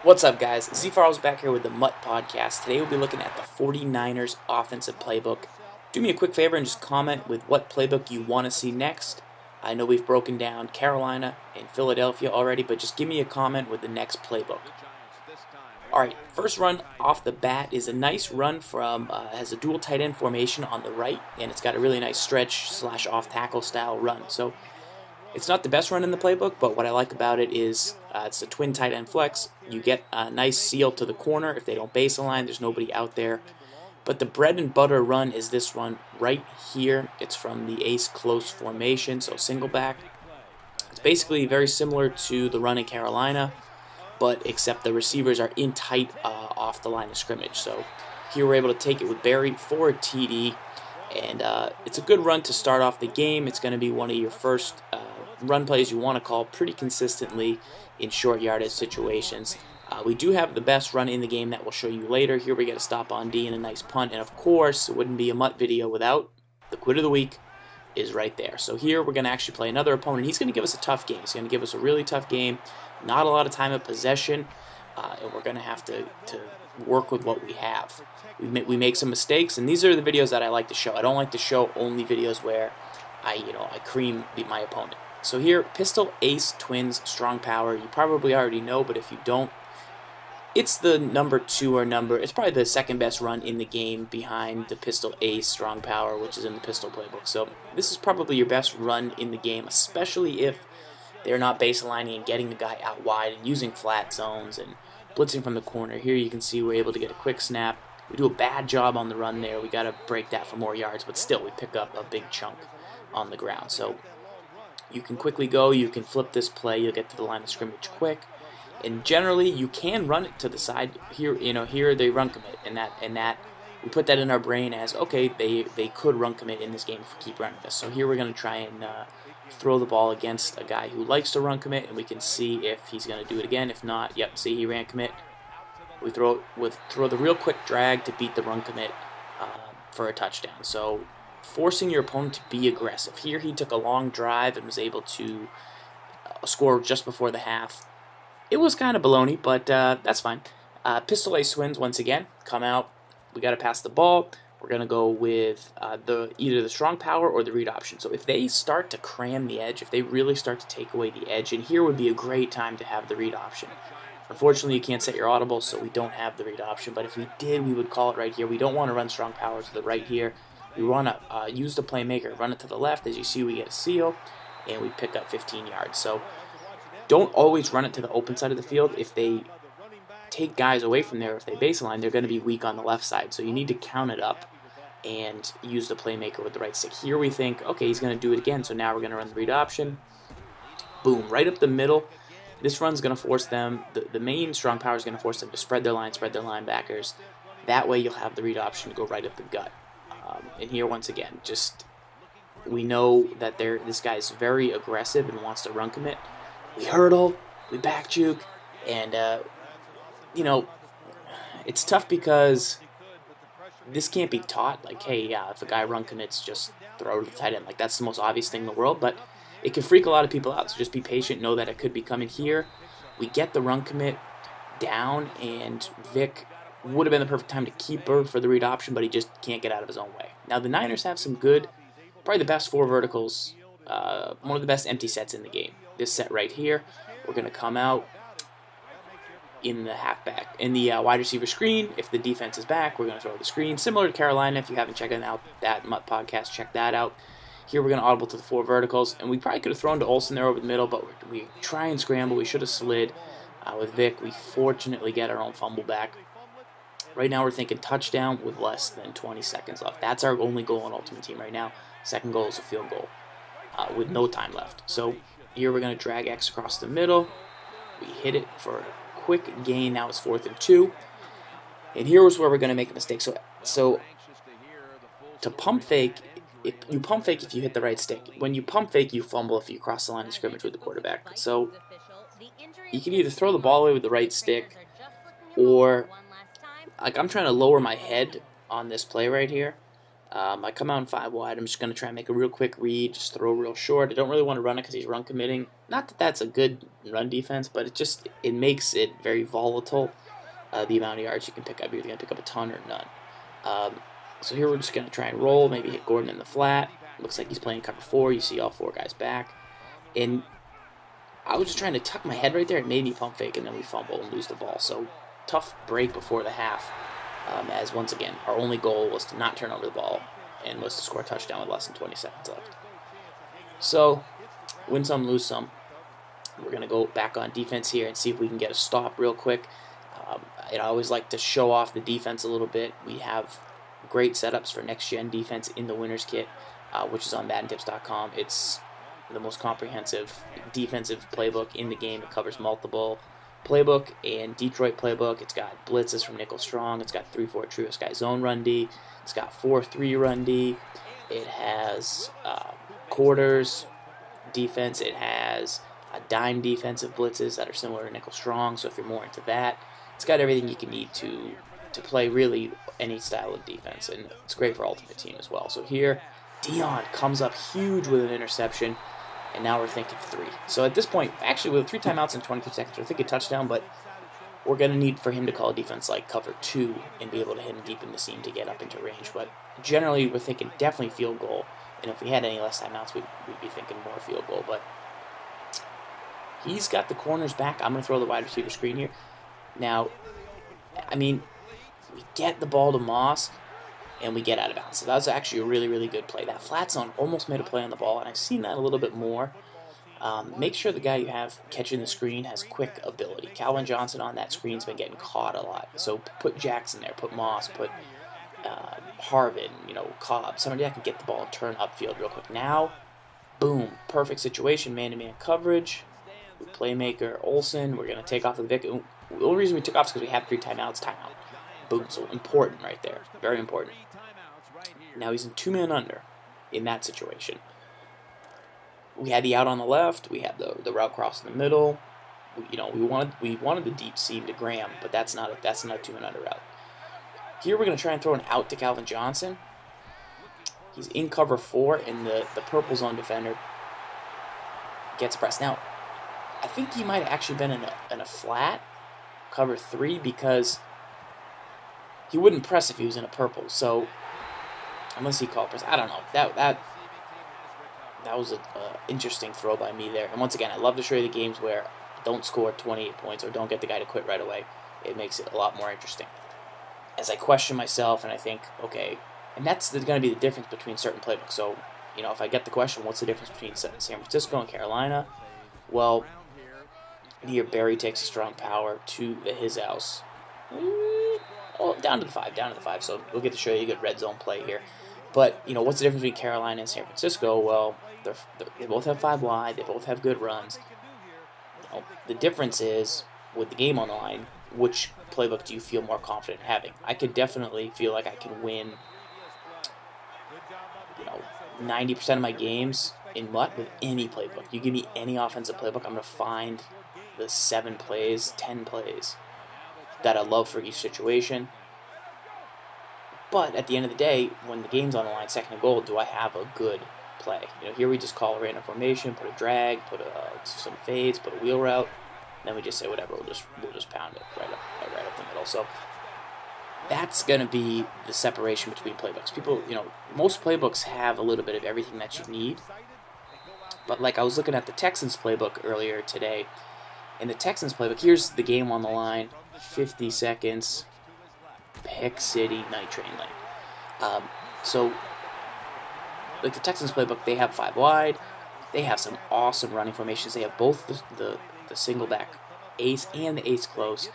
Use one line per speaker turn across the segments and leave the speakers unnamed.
What's up, guys? ZFarls back here with the MUT podcast. Today we'll be looking at the 49ers offensive playbook. Do me a quick favor and just comment with what playbook you want to see next. I know we've broken down Carolina and Philadelphia already, but just give me a comment with the next playbook. Alright, first run off the bat is a nice run from, has a dual tight end formation on the right, and it's got a really nice stretch / off tackle style run. So it's not the best run in the playbook, but what I like about it is it's a twin tight end flex. You get a nice seal to the corner. If they don't base align, there's nobody out there. But the bread and butter run is this one right here. It's from the ace close formation, so single back. It's basically very similar to the run in Carolina, but except the receivers are in tight off the line of scrimmage. So here we're able to take it with Barry for a TD. And it's a good run to start off the game. It's going to be one of your first run plays you want to call pretty consistently in short yardage situations. We do have the best run in the game that we'll show you later. Here we get a stop on D and a nice punt. And of course, it wouldn't be a MUT video without the quid of the week is right there. So here we're going to actually play another opponent. He's going to give us a tough game. He's going to give us a really tough game. Not a lot of time of possession. And we're going to have to work with what we have. We make some mistakes, and these are the videos that I like to show. I don't like to show only videos where I cream my opponent. So here, pistol, ace, twins, strong power. You probably already know, but if you don't, it's the it's probably the second best run in the game behind the pistol, ace, strong power, which is in the pistol playbook. So this is probably your best run in the game, especially if they're not base aligning and getting the guy out wide and using flat zones and blitzing from the corner. Here you can see we're able to get a quick snap. We do a bad job on the run there. We got to break that for more yards, but still we pick up a big chunk on the ground. So you can quickly go, you can flip this play, you'll get to the line of scrimmage quick. And generally you can run it to the side. Here, here they run commit, and that we put that in our brain as okay, they could run commit in this game if we keep running this. So here we're going to try and throw the ball against a guy who likes to run commit, and we can see if he's going to do it again. If not, yep, see he ran commit. We throw the real quick drag to beat the run commit for a touchdown. So forcing your opponent to be aggressive. Here he took a long drive and was able to score just before the half. It was kind of baloney, but that's fine. Pistol ace wins once again. Come out. We got to pass the ball. We're going to go with either the strong power or the read option. So if they start to cram the edge, if they really start to take away the edge, and here would be a great time to have the read option. Unfortunately, you can't set your audible, so we don't have the read option. But if we did, we would call it right here. We don't want to run strong power to the right here. We want to use the playmaker, run it to the left. As you see, we get a seal, and we pick up 15 yards. So don't always run it to the open side of the field. If they take guys away from there, if they baseline, they're going to be weak on the left side. So you need to count it up and use the playmaker with the right stick. Here we think, okay, he's going to do it again, so now we're going to run the read option. Boom, right up the middle. This run's going to force them, the main strong power is going to force them to spread their line, spread their linebackers. That way you'll have the read option to go right up the gut. And here, once again, we know that this guy's very aggressive and wants to run commit. We hurdle, we back juke, and, it's tough because this can't be taught. Like, hey, if a guy run commits, just throw to the tight end. Like, that's the most obvious thing in the world, but it can freak a lot of people out, so just be patient. Know that it could be coming here. We get the run commit down, and Vic would have been the perfect time to keep her for the read option, but he just can't get out of his own way. Now, the Niners have some good, probably the best four verticals, one of the best empty sets in the game. This set right here, we're going to come out in the halfback, in the wide receiver screen. If the defense is back, we're going to throw the screen. Similar to Carolina, if you haven't checked out that MUT podcast, check that out. Here we're going to audible to the four verticals, and we probably could have thrown to Olsen there over the middle, but we try and scramble. We should have slid with Vic. We fortunately get our own fumble back. Right now we're thinking touchdown with less than 20 seconds left. That's our only goal on Ultimate Team right now. Second goal is a field goal with no time left. So here we're going to drag X across the middle. We hit it for a quick gain. Now it's 4th and 2. And here's where we're going to make a mistake. So to pump fake, if you pump fake if you hit the right stick. When you pump fake, you fumble if you cross the line of scrimmage with the quarterback. So you can either throw the ball away with the right stick, or like I'm trying to lower my head on this play right here. I come out in 5 wide. I'm just going to try and make a real quick read, just throw real short. I don't really want to run it because he's run committing. Not that that's a good run defense, but it makes it very volatile, the amount of yards you can pick up. You're going to pick up a ton or none. So here we're just going to try and roll, maybe hit Gordon in the flat. Looks like he's playing cover 4. You see all 4 guys back. And I was just trying to tuck my head right there. It made me pump fake, and then we fumble and lose the ball. So tough break before the half, as once again, our only goal was to not turn over the ball and was to score a touchdown with less than 20 seconds left. So win some, lose some. We're going to go back on defense here and see if we can get a stop real quick. I always like to show off the defense a little bit. We have great setups for next-gen defense in the winner's kit, which is on MaddenTips.com. It's the most comprehensive defensive playbook in the game. It covers multiple playbook and Detroit playbook. It's got blitzes from nickel strong. It's got 3-4 trio sky zone run D. It's got 4-3 run D. It has quarters defense. It has dime defensive blitzes that are similar to nickel strong. So if you're more into that, it's got everything you can need to play really any style of defense, and it's great for Ultimate Team as well. So here, Dion comes up huge with an interception, and now we're thinking 3. So at this point, actually with 3 timeouts in 23 seconds, we're thinking touchdown, but we're going to need for him to call a defense like cover 2 and be able to hit him deep in the seam to get up into range. But generally, we're thinking definitely field goal, and if we had any less timeouts, we'd be thinking more field goal. But he's got the corners back. I'm going to throw the wide receiver screen here. Now, I mean, we get the ball to Moss, and we get out of bounds. So that was actually a really, really good play. That flat zone almost made a play on the ball, and I've seen that a little bit more. Make sure the guy you have catching the screen has quick ability. Calvin Johnson on that screen's been getting caught a lot. So put Jackson there, put Moss, put Harvin, Cobb, somebody that can get the ball and turn upfield real quick. Now, boom, perfect situation, man-to-man coverage. Playmaker Olsen, we're going to take off the Vic. The only reason we took off is because we had 3 timeouts, timeout. Boom, so important right there, very important. Now he's in 2-man under in that situation. We had the out on the left, we had the route cross in the middle. We wanted the deep seam to Graham, but that's not a 2-man under route. Here we're going to try and throw an out to Calvin Johnson. He's in cover 4, and the purple zone defender gets pressed. Now, I think he might have actually been in a flat cover 3 because he wouldn't press if he was in a purple. So unless he called press, I don't know. That was an interesting throw by me there. And once again, I love to show you the games where don't score 28 points or don't get the guy to quit right away. It makes it a lot more interesting. As I question myself and I think, okay, and that's going to be the difference between certain playbooks. So, if I get the question, what's the difference between San Francisco and Carolina? Well, here Barry takes a strong power to his house. Down to the 5. So we'll get to show you a good red zone play here. But, what's the difference between Carolina and San Francisco? Well, they both have 5 wide. They both have good runs. The difference is, with the game on the line, which playbook do you feel more confident in having? I could definitely feel like I can win, 90% of my games in MUT with any playbook. You give me any offensive playbook, I'm going to find the 7 plays, 10 plays that I love for each situation. But at the end of the day, when the game's on the line, 2nd and goal, do I have a good play? Here we just call a random formation, put a drag, put some fades, put a wheel route, and then we just say whatever. We'll just pound it right up the middle. So that's going to be the separation between playbooks. People, most playbooks have a little bit of everything that you need. But like I was looking at the Texans playbook earlier today. In the Texans playbook, here's the game on the line, 50 seconds, pick city, night train lane. So, like the Texans playbook, they have 5 wide. They have some awesome running formations. They have both the single back ace and the ace close.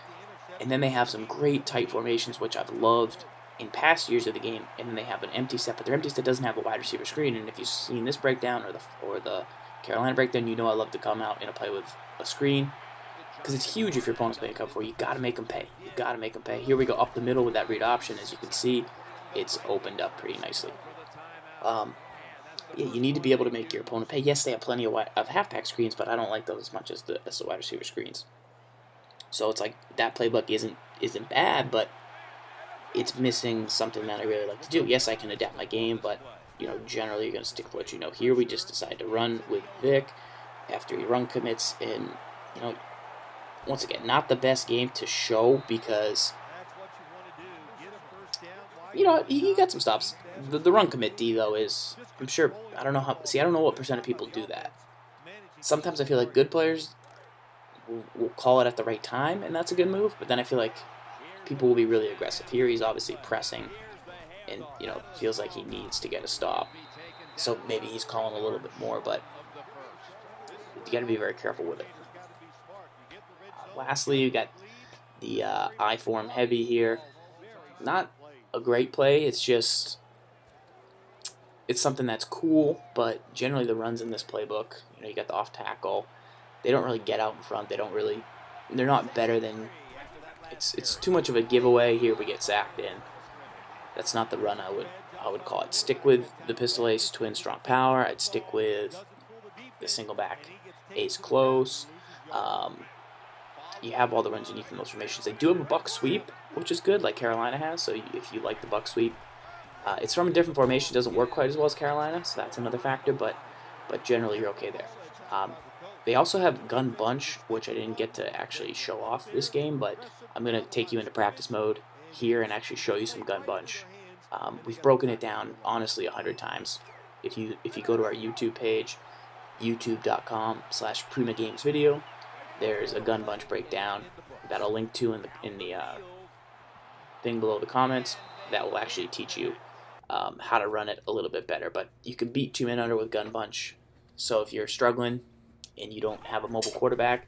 And then they have some great tight formations, which I've loved in past years of the game. And then they have an empty set, but their empty set doesn't have a wide receiver screen. And if you've seen this breakdown or the Carolina breakdown, I love to come out in a play with a screen. Because it's huge if your opponent's playing cover 4. You got to make them pay. Here we go up the middle with that read option. As you can see, it's opened up pretty nicely. You need to be able to make your opponent pay. Yes, they have plenty of halfback screens, but I don't like those as much as the wide receiver screens. So it's like that playbook isn't bad, but it's missing something that I really like to do. Yes, I can adapt my game, but generally you're going to stick with what you know. Here we just decide to run with Vic after he run commits, and once again, not the best game to show because he got some stops. The run commit D though is, I'm sure, I don't know what percent of people do that. Sometimes I feel like good players will call it at the right time, and that's a good move. But then I feel like people will be really aggressive. Here he's obviously pressing, and feels like he needs to get a stop. So maybe he's calling a little bit more, but you got to be very careful with it. Lastly, you got the I form heavy here. Not a great play. It's something that's cool, but generally the runs in this playbook, you got the off tackle. They don't really get out in front. They're not better than. It's too much of a giveaway. Here we get sacked in. That's not the run I would call it. Stick with the pistol ace twin strong power. I'd stick with the single back ace close. You have all the runs you need from those formations. They do have a buck sweep, which is good, like Carolina has. So if you like the buck sweep, it's from a different formation. It doesn't work quite as well as Carolina, so that's another factor. But generally you're okay there. They also have gun bunch, which I didn't get to actually show off this game, but I'm gonna take you into practice mode here and actually show you some gun bunch. We've broken it down honestly 100 times. If you go to our YouTube page, youtube.com/Prima Games Video, there's a gun bunch breakdown that I'll link to in the thing below the comments. That will actually teach you how to run it a little bit better. But you can beat 2 men under with gun bunch. So if you're struggling and you don't have a mobile quarterback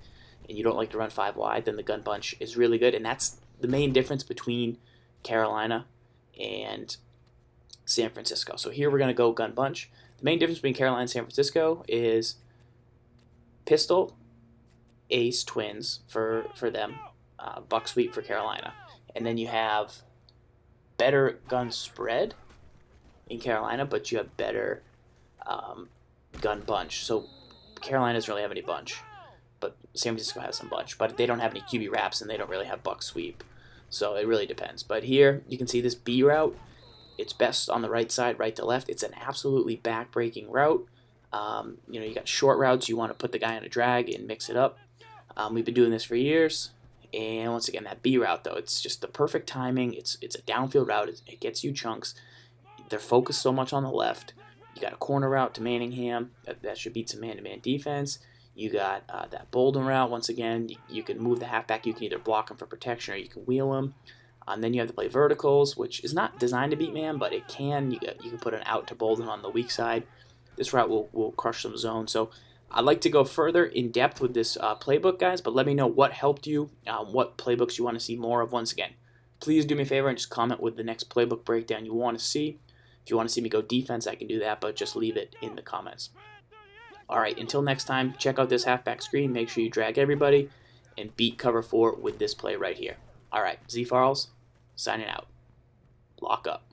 and you don't like to run 5 wide, then the gun bunch is really good. And that's the main difference between Carolina and San Francisco. So here we're going to go gun bunch. The main difference between Carolina and San Francisco is pistol, ace twins for them, buck sweep for Carolina. And then you have better gun spread in Carolina, but you have better gun bunch. So Carolina doesn't really have any bunch, but San Francisco has some bunch. But they don't have any QB wraps, and they don't really have buck sweep. So it really depends. But here you can see this B route. It's best on the right side, right to left. It's an absolutely back-breaking route. You got short routes. You want to put the guy on a drag and mix it up. We've been doing this for years. And once again, that B route, though, it's just the perfect timing. It's a downfield route. It gets you chunks. They're focused so much on the left. You got a corner route to Manningham. That should beat some man-to-man defense. You got that Bolden route. Once again, you can move the halfback. You can either block him for protection or you can wheel him. Then you have to play verticals, which is not designed to beat man, but it can. You can put an out to Bolden on the weak side. This route will crush some zone. So I'd like to go further in depth with this playbook, guys, but let me know what helped you, what playbooks you want to see more of. Once again, please do me a favor and just comment with the next playbook breakdown you want to see. If you want to see me go defense, I can do that, but just leave it in the comments. All right, until next time, check out this halfback screen. Make sure you drag everybody and beat cover 4 with this play right here. All right, ZFarls, signing out. Lock up.